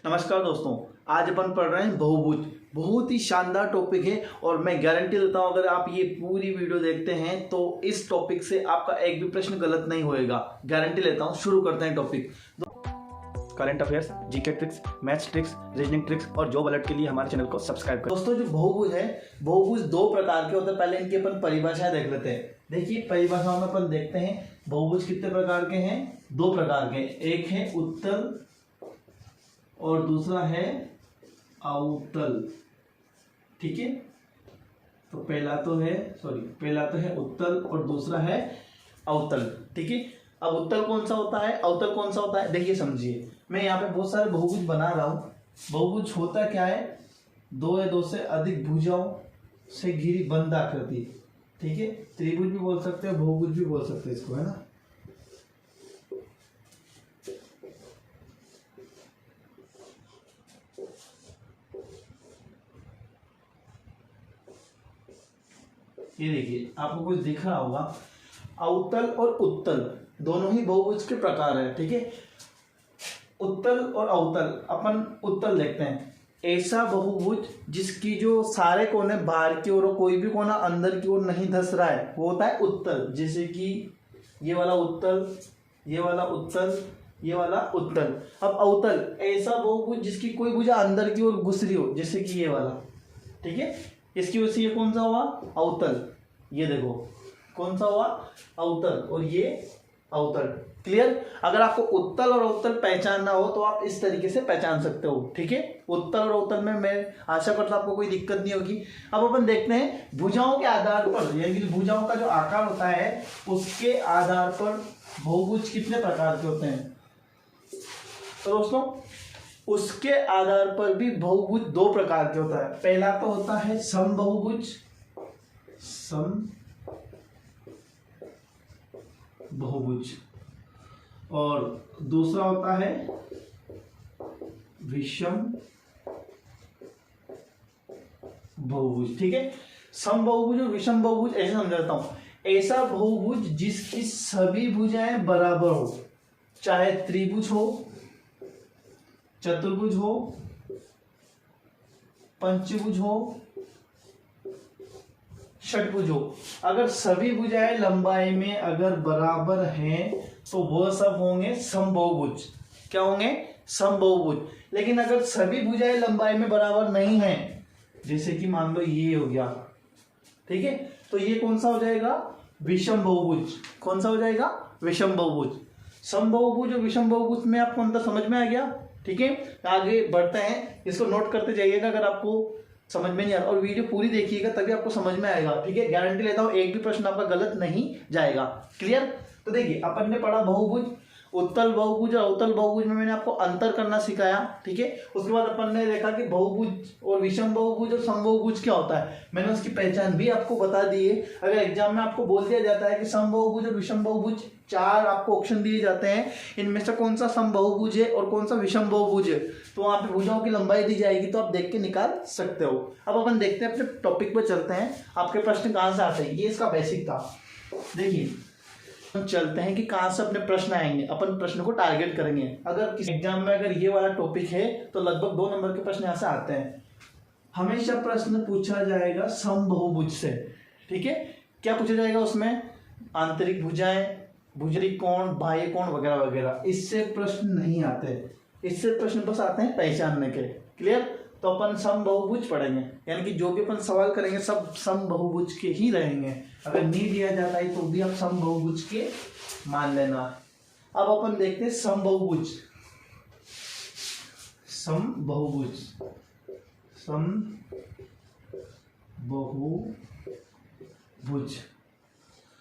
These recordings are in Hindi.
नमस्कार दोस्तों, आज अपन पढ़ रहे हैं बहुभुज। बहुत ही शानदार टॉपिक है और मैं गारंटी देता हूं अगर आप ये पूरी वीडियो देखते हैं तो इस टॉपिक से आपका एक भी प्रश्न गलत नहीं होएगा। गारंटी लेता हूं। शुरू करते हैं topic. Current affairs, GK tricks, maths tricks, reasoning tricks और जॉब अलर्ट के लिए हमारे चैनल को सब्सक्राइब करें। दोस्तों, जो बहुभुज है, बहुभुज दो प्रकार के होते हैं। पहले इनकी अपन परिभाषाएं देख लेते हैं। देखिए, परिभाषाओं में अपन देखते हैं बहुभुज कितने प्रकार के हैं। दो प्रकार के, एक है उत्तल और दूसरा है अवतल। ठीक है, तो पहला तो है उत्तल और दूसरा है अवतल। ठीक है, अब उत्तल कौन सा होता है, अवतल कौन सा होता है, देखिए समझिए। मैं यहाँ पे बहुत सारे बहुभुज बना रहा हूँ। बहुभुज होता क्या है, दो या दो से अधिक भुजाओं से घिरी बंद आकृति। ठीक है, त्रिभुज भी बोल सकते हैं, बहुभुज भी बोल सकते हैं इसको, है ना। ये देखिए, आपको कुछ दिख रहा होगा। अवतल और उत्तल दोनों ही बहुभुज के प्रकार है। ठीक है, उत्तल और अवतल। अपन उत्तल देखते हैं, ऐसा बहुभुज जिसकी जो सारे कोने बाहर की ओर और कोई भी कोना अंदर की ओर नहीं धंस रहा है, वो होता है उत्तल। जैसे कि ये वाला उत्तल, ये वाला उत्तल, ये वाला उत्तल। अब अवतल, ऐसा बहुभुज जिसकी कोई भुजा अंदर की ओर घुस रही हो, जैसे कि ये वाला। ठीक है, इसकी वजह से ये कौन सा हुआ, अवतल। ये देखो कौन सा हुआ, अवतल, और ये अवतल। क्लियर। अगर आपको उत्तल और अवतल पहचानना हो तो आप इस तरीके से पहचान सकते हो। ठीक है, उत्तल और अवतल में मैं आशा करता हूं आपको कोई दिक्कत नहीं होगी। अब अपन देखते हैं भुजाओं के आधार पर, यानी कि भुजाओं का जो आकार होता है उसके आधार पर बहुभुज कितने प्रकार के होते हैं। तो दोस्तों, उसके आधार पर भी बहुभुज दो प्रकार के होता है। पहला तो होता है समबहुभुज, समबहुभुज, और दूसरा होता है विषम बहुभुज। ठीक है, समबहुभुज और विषम बहुभुज ऐसे समझाता हूं। ऐसा बहुभुज जिसकी सभी भुजाएं बराबर हो, चाहे त्रिभुज हो, चतुर्भुज हो, पंचभुज हो, षटभुज हो। अगर सभी भुजाएं लंबाई में अगर बराबर हैं तो वह सब होंगे समबहुभुज। क्या होंगे, समबहुभुज। लेकिन अगर सभी भुजाएं लंबाई में बराबर नहीं हैं, जैसे कि मान लो ये हो गया, ठीक है, तो ये कौन सा हो जाएगा, विषम बहुभुज। कौन सा हो जाएगा, विषम बहुभुज। समबहुभुज और विषम बहुभुज में आपको अंतर समझ में आ गया। ठीक है, आगे बढ़ते हैं, इसको नोट करते जाइएगा अगर आपको समझ में नहीं आ रहा, और वीडियो पूरी देखिएगा तभी आपको समझ में आएगा। ठीक है, गारंटी लेता हूं एक भी प्रश्न आपका गलत नहीं जाएगा। क्लियर। तो देखिए, अपन ने पढ़ा बहुभुज, उत्तल बहुभुज और अवतल बहुभुज में मैंने आपको अंतर करना सिखाया। ठीक है, उसके बाद अपन ने देखा कि बहुभुज और विषम बहुभुज और समबहुभुज क्या होता है, मैंने उसकी पहचान भी आपको बता दी है। अगर एग्जाम में आपको बोल दिया जाता है कि समबहुभुज और विषम बहुभुज, चार आपको ऑप्शन दिए जाते हैं, इनमें से कौन सा समबहुभुज है और कौन सा विषम बहुभुज है, तो वहां पे भुजाओं की लंबाई दी जाएगी, तो आप देख के निकाल सकते हो। अब अपन देखते हैं, अपने टॉपिक पर चलते हैं, आपके प्रश्न कहां से आते हैं। ये इसका बेसिक था। देखिए, हम चलते हैं कि कहां से अपने प्रश्न आएंगे। अपन प्रश्न को टारगेट करेंगे। अगर किसी एग्जाम में अगर ये वाला टॉपिक है तो लगभग 2 नंबर के प्रश्न यहां से आते हैं। हमेशा प्रश्न पूछा जाएगा समबहुभुज से। ठीक है, क्या पूछा जाएगा उसमें, आंतरिक भुजाएं, भुजरी कोण, बाह्य कोण वगैरह वगैरह। इससे प्रश्न नहीं आते, इससे प्रश्न बस आते हैं पहचानने के। क्लियर। तो अपन समबहुभुज पढ़ेंगे, यानी कि जो भी अपन सवाल करेंगे सब समबहुभुज के ही रहेंगे। अगर नहीं दिया जाता है तो भी आप समबहुभुज के मान लेना। अब अपन देखते हैं समबहुभुज। समबहुभुज, समबहुभुज,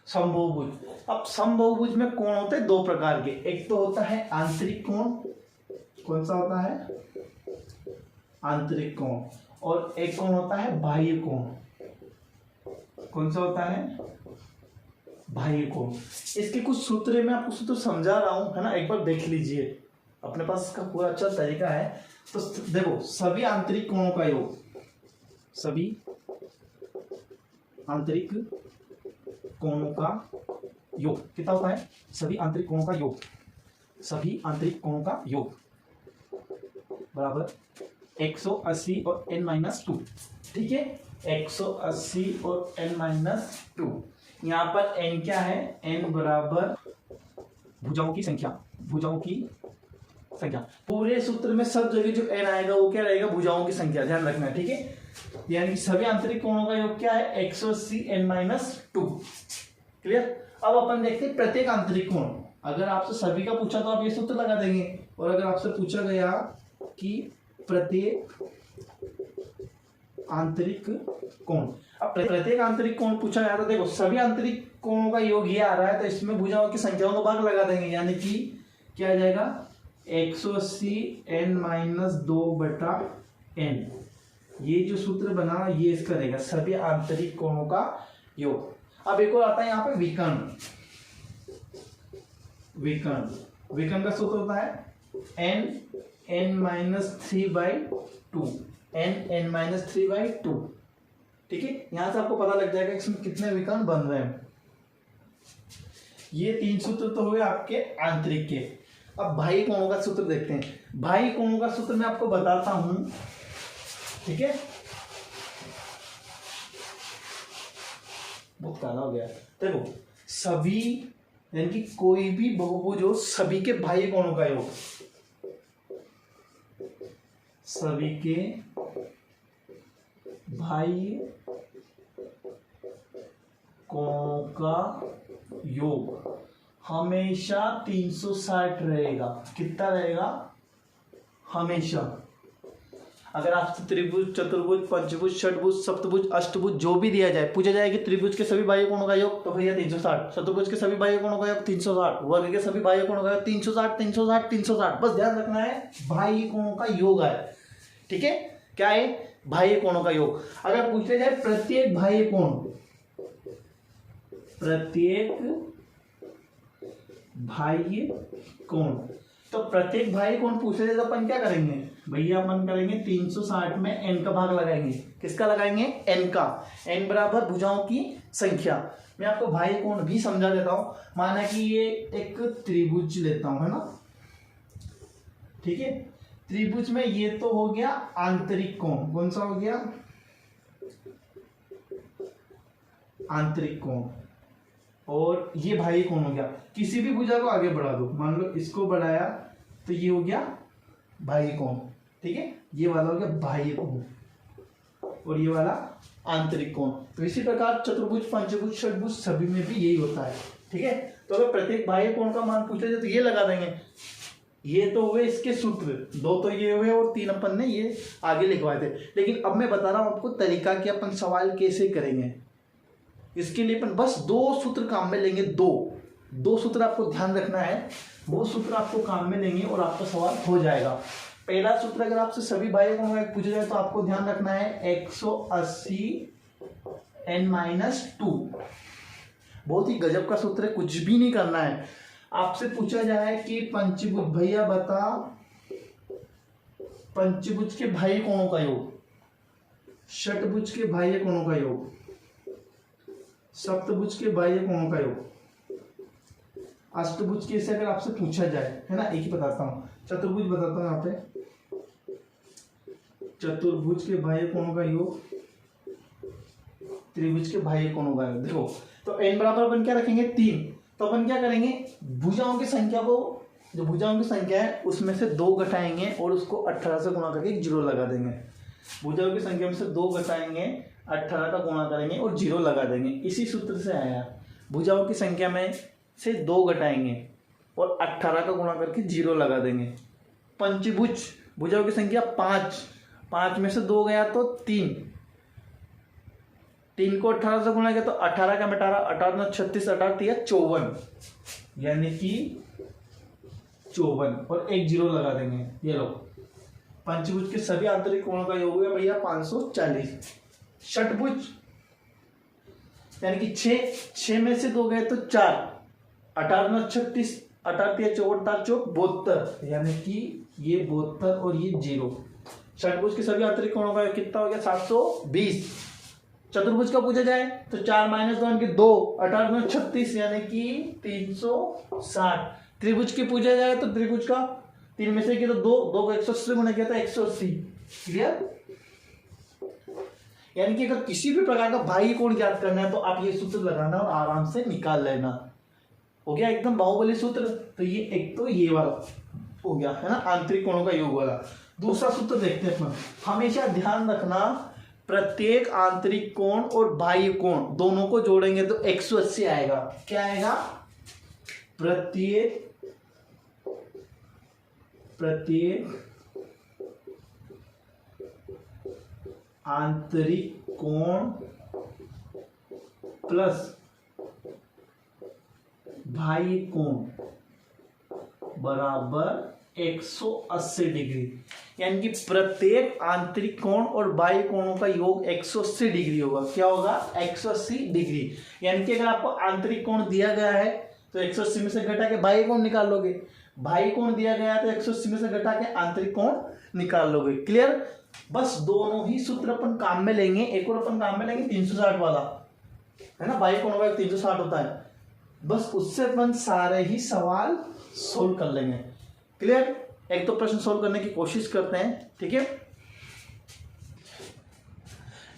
समबहुभुज। अब समबहुभुज में कोण होते हैं दो प्रकार के। एक तो होता है आंतरिक कोण, कौन सा होता है, आंतरिक कोण, और एक कोण होता है बाह्य कोण। कौन सा होता है, बाह्य कोण। इसके कुछ सूत्र मैं आपको सूत्र समझा रहा हूं, है ना, एक बार देख लीजिए। अपने पास इसका पूरा अच्छा तरीका है। तो देखो, सभी आंतरिक कोणों का योग, सभी आंतरिक कोणों का योग कितना होता है, सभी आंतरिक कोणों का योग, सभी आंतरिक कोणों का योग बराबर 180 और n-2। ठीक है, 180 और n-2। यहाँ पर n क्या है, n बराबर भुजाओं की संख्या, भुजाओं की संख्या। पूरे सूत्र में सब जगह जो n आएगा वो क्या रहेगा, भुजाओं की संख्या, ध्यान रखना है। ठीक है, यानी कि सभी आंतरिक कोणों का योग क्या है, 180 n-2। क्लियर। अब अपन देखते हैं प्रत्येक आंतरिक कोण। अगर आपसे सभी का पूछा तो आप ये सूत्र लगा देंगे, और अगर आपसे पूछा गया कि प्रत्येक आंतरिक कोण, अब प्रत्येक आंतरिक कोण पूछा गया तो देखो सभी आंतरिक कोणों का योग ये आ रहा है, तो इसमें भुजाओं की संख्याओं को भाग लगा देंगे, यानी कि क्या आ जाएगा 180 n-2/n। ये जो सूत्र बना ये इसका रहेगा सभी आंतरिक कोणों का योग। अब एक और आता है यहाँ पे विकर्ण। विकर्ण का सूत्र होता है n-3/2, n-3/2। ठीक है, यहां से आपको पता लग जाएगा इसमें कितने विकर्ण बन रहे हैं। ये 3 सूत्र तो हुए आपके आंतरिक के। अब बाह्य कोणों का सूत्र देखते हैं। बाह्य कोणों का सूत्र मैं आपको बताता हूं। ठीक है, बहुत काला हो गया। देखो सभी यानी कि कोई भी बहुभुज हो, सभी के बाह्य कोणों का योग, सभी के बाह्य कोणों का योग हमेशा 360 रहेगा। कितना रहेगा, हमेशा। अगर आपसे त्रिभुज, चतुर्भुज, पंचभुज, षटभुज, सप्तभुज, अष्टभुज जो भी दिया जाए, पूछा जाए कि त्रिभुज के सभी बाह्य कोणों का योग, तो भैया 360। चतुर्भुज के सभी बाह्य कोणों का योग 360। वर्ग के सभी बाह्य कोणों का योग 360, 360, 360। बस ध्यान रखना है बाह्य कोणों का योग है। ठीक है, क्या है, बाह्य कोणों का योग। अगर पूछा जाए प्रत्येक बाह्य कोण, प्रत्येक बाह्य कोण, तो प्रत्येक बाह्य कोण पूछे जाए तो अपन क्या करेंगे भैया, अपन करेंगे 360 में n का भाग लगाएंगे। किसका लगाएंगे, n का। n बराबर भुजाओं की संख्या। मैं आपको बाह्य कोण भी समझा देता हूं। माना कि ये एक त्रिभुज लेता हूं, है ना। ठीक है, त्रिभुज में ये तो हो गया आंतरिक कोण। कौन सा हो गया, आंतरिक कोण। और ये बाह्य कोण हो गया। किसी भी भुजा को आगे बढ़ा दो, मान लो इसको बढ़ाया तो ये हो गया बाह्य कोण। ठीक है, ये वाला हो गया बाह्य कोण और ये वाला आंतरिक कोण। तो इसी प्रकार चतुर्भुज, पंचभुज, षटभुज सभी में भी यही होता है। ठीक है, तो अगर प्रत्येक बाह्य कोण का मान पूछा जाए तो ये लगा देंगे। ये तो हुए इसके सूत्र, 2 तो ये हुए और 3 अपन ने ये आगे लिखवाए थे। लेकिन अब मैं बता रहा हूं आपको तरीका कि अपन सवाल कैसे करेंगे। इसके लिए अपन बस 2 सूत्र काम में लेंगे। दो सूत्र आपको ध्यान रखना है, वो सूत्र आपको काम में लेंगे और आपका सवाल हो जाएगा। पहला सूत्र अगर आपसे सभी बाह्य कोणों का पूछा जाए तो आपको ध्यान रखना है 180 n-2। बहुत ही गजब का सूत्र है, कुछ भी नहीं करना है। आपसे पूछा जाए कि पंचभुज, भैया बता पंचभुज के बाह्य कोणों का योग, षटभुज के बाह्य कोणों का योग, सप्तभुज के बाह्य कोणों का योग, अष्टभुज के से अगर आपसे पूछा जाए, है ना। एक ही बताता हूं, चतुर्भुज बताता हूं। यहाँ पे चतुर्भुज के बाह्य कोणों का योग, त्रिभुज के बाह्य कोणों का योग। देखो तो n बराबर अपन क्या रखेंगे, 3। तो अपन क्या करेंगे, भुजाओं की संख्या को, जो भुजाओं की संख्या है उसमें से 2 घटाएंगे और उसको 18 से गुणा करके 0 लगा देंगे। भुजाओं की संख्या में से 2 घटाएंगे, 18 का गुणा करेंगे और 0 लगा देंगे। इसी सूत्र से आया, भुजाओं की संख्या में से 2 घटाएंगे और 18 का गुणा करके 0 लगा देंगे। पंचभुज, भुजाओं की संख्या 5 में से 2 गया तो 3 को 18 से गुणा किया तो 18 का 18 9 36, 18 3 54, यानी कि 54 और 1 0 लगा देंगे। ये लो, पंचभुज के सभी आंतरिक कोणों का योग है भैया 540। षटभुज यानी कि 6 में से 2 गए तो 4, 18 9 36, 18 3 54, 72, यानी कि ये 72 और ये 0। षटभुज के सभी आंतरिक कोणों का कितना हो गया, 720। चतुर्भुज का पूछा जाए तो 4 - 2 के 2, 18 9 36, यानी कि 360। त्रिभुज की पूछा जाए तो त्रिभुज का 3 में से किया तो 2 को 180 गुना किया तो 180। क्लियर? यानी कि अगर किसी भी प्रकार का बाह्य कोण ज्ञात करना है तो आप ये सूत्र लगाना और आराम से निकाल लेना। हो गया एकदम बाहुबली सूत्र। तो ये एक तो ये वाला हो गया है ना, आंतरिक कोणों का योग वाला। दूसरा सूत्र देखते हैं अपना। हमेशा ध्यान रखना, प्रत्येक आंतरिक कोण और बाह्य कोण दोनों को जोड़ेंगे तो 180 आएगा। क्या आएगा? प्रत्येक आंतरिक कोण प्लस बाह्य कोण बराबर 180 डिग्री। यानी कि प्रत्येक आंतरिक कोण और बाह्य कोणों का योग 180 डिग्री होगा। क्या होगा? 180 डिग्री। यानी कि अगर आपको आंतरिक कोण दिया गया है तो 180 में से घटा के बाह्य कोण निकाल लोगे, बाह्य कोण दिया गया है तो 180 में से घटा के आंतरिक कोण निकाल लोगे। क्लियर? बस दोनों ही सूत्र अपन काम में लेंगे। एक और अपन काम में लेंगे 360 वाला, है ना, बाह्य कोण का 360 होता है। बस उससे अपन सारे ही सवाल सोल्व कर लेंगे। क्लियर? एक तो प्रश्न सोल्व करने की कोशिश करते हैं। ठीक है,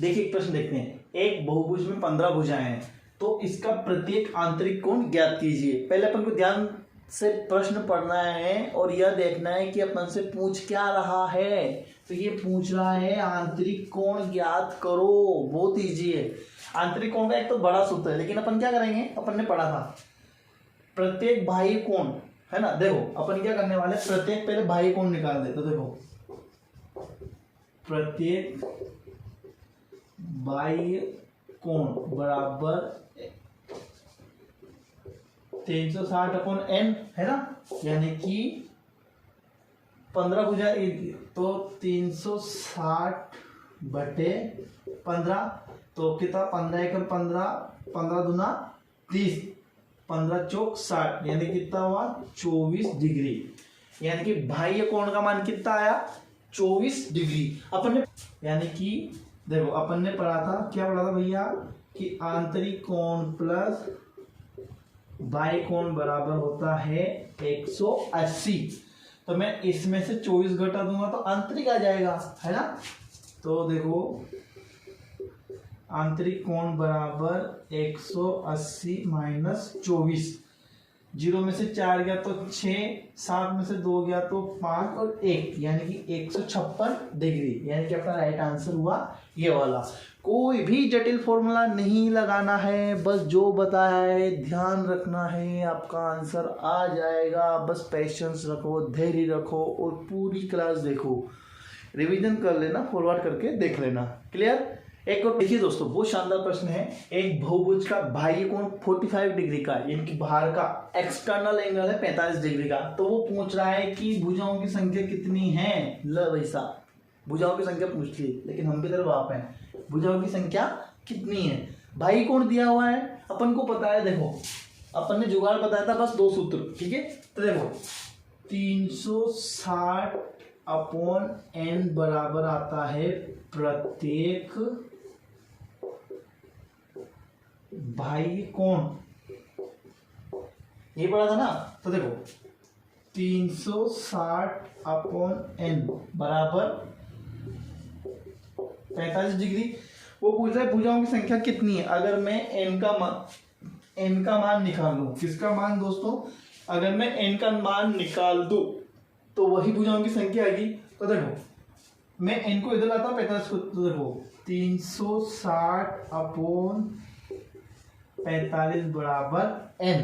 देखिए एक प्रश्न देखते हैं। एक बहुभुज में 15 भुजाएं हैं, तो इसका प्रत्येक आंतरिक कोण ज्ञात कीजिए। पहले अपन को ध्यान से प्रश्न पढ़ना है और यह देखना है कि अपन से पूछ क्या रहा है। तो ये पूछ रहा है आंतरिक कोण ज्ञात करो। बहुत ईजी है। आंतरिक कोण का एक तो बड़ा सूत्र है, लेकिन अपन क्या करेंगे, अपन ने पढ़ा था प्रत्येक बाह्य कोण, है ना। देखो अपन क्या करने वाले, प्रत्येक पहले बाह्य कोण निकाल दे। तो देखो प्रत्येक बाह्य कोण बराबर 360/n, है ना। यानी कि 15 भुजा तो 360/15 तो कितना, 15 एकम 15, 15 दूना 30, 15 चौक 60, यानी कितना हुआ 24 डिग्री। यानी कि बाह्य कोण का मान कितना आया 24 डिग्री। अपन ने यानी कि देखो अपन ने पढ़ा था, क्या पढ़ा था भैया, कि आंतरिक कोण प्लस बाह्य कोण बराबर होता है 180। तो मैं इसमें से 24 घटा दूंगा तो आंतरिक आ जाएगा, है ना। तो देखो आंतरिक कोण बराबर 180 माइनस 24, 0 में से 4 गया तो 6, 7 में से 2 गया तो 5 और 1, यानी कि 156 डिग्री। यानी कि अपना राइट आंसर हुआ ये वाला। कोई भी जटिल फॉर्मूला नहीं लगाना है, बस जो बताया है ध्यान रखना है, आपका आंसर आ जाएगा। बस पेशेंस रखो, धैर्य रखो और पूरी क्लास देखो, रिवीजन कर लेना, फॉरवर्ड करके देख लेना। क्लियर? एक और देखिए दोस्तों, बहुत शानदार प्रश्न है। एक बहुभुज का बाह्य कोण 45 डिग्री का, यानी कि बाहर का एक्सटर्नल एंगल है 45 डिग्री का। तो वो पूछ रहा है कि भुजाओं की संख्या कितनी है। ल वैसा भुजाओं की संख्या पूछ ली, लेकिन हम भी तरफ आप हैं, भुजाओं की संख्या कितनी है। बाह्य कोण दिया हुआ है, अपन को पता है। देखो अपन ने जुगाड़ बताया था, बस 2 सूत्र। ठीक है, तो देखो 360/n बराबर आता है प्रत्येक बाह्य कोण, ये पढ़ा था ना। तो देखो 360/n बराबर 45 डिग्री। वो पूछ रहा है भुजाओं की संख्या कितनी है। अगर मैं n का मान निकाल लूं, किसका मान दोस्तों, अगर मैं n का मान निकाल दूं तो वही भुजाओं की संख्या आएगी। तो देखो मैं n को इधर लाता हूं 45 को, तो देखो 360/45 बराबर n।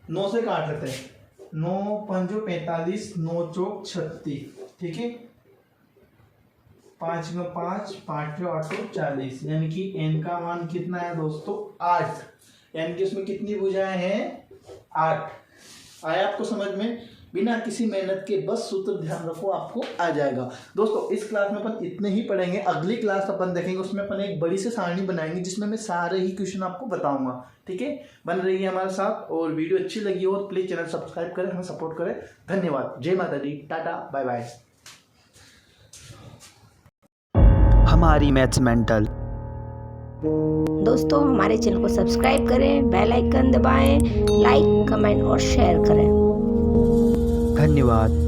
9 से काट लेते हैं, 9 पंजो 45, 9 चौक 36। ठीक है, 5 में 5, 5 में 8 40, यानी कि n का मान कितना है दोस्तों 8। यानी कि उसमें कितनी भुजाएं हैं 8। आया आपको समझ में? बिना किसी मेहनत के बस सूत्र ध्यान रखो, आपको आ जाएगा। दोस्तों इस क्लास में अपन इतने ही पढ़ेंगे। अगली क्लास अपन देखेंगे, उसमें अपन एक बड़ी सी सारणी बनाएंगे जिसमें मैं सारे ही क्वेश्चन आपको बताऊंगा। ठीक है, बन रही है हमारे साथ। और वीडियो अच्छी लगी हो तो प्लीज चैनल सब्सक्राइब करें, हमें सपोर्ट करें। धन्यवाद। जय माता दी, टाटा, बाय बाय। हमारी मैथ्स मेंटल। दोस्तों हमारे चैनल को सब्सक्राइब करें, बेल आइकन दबाएं, लाइक, कमेंट और शेयर करें। धन्यवाद।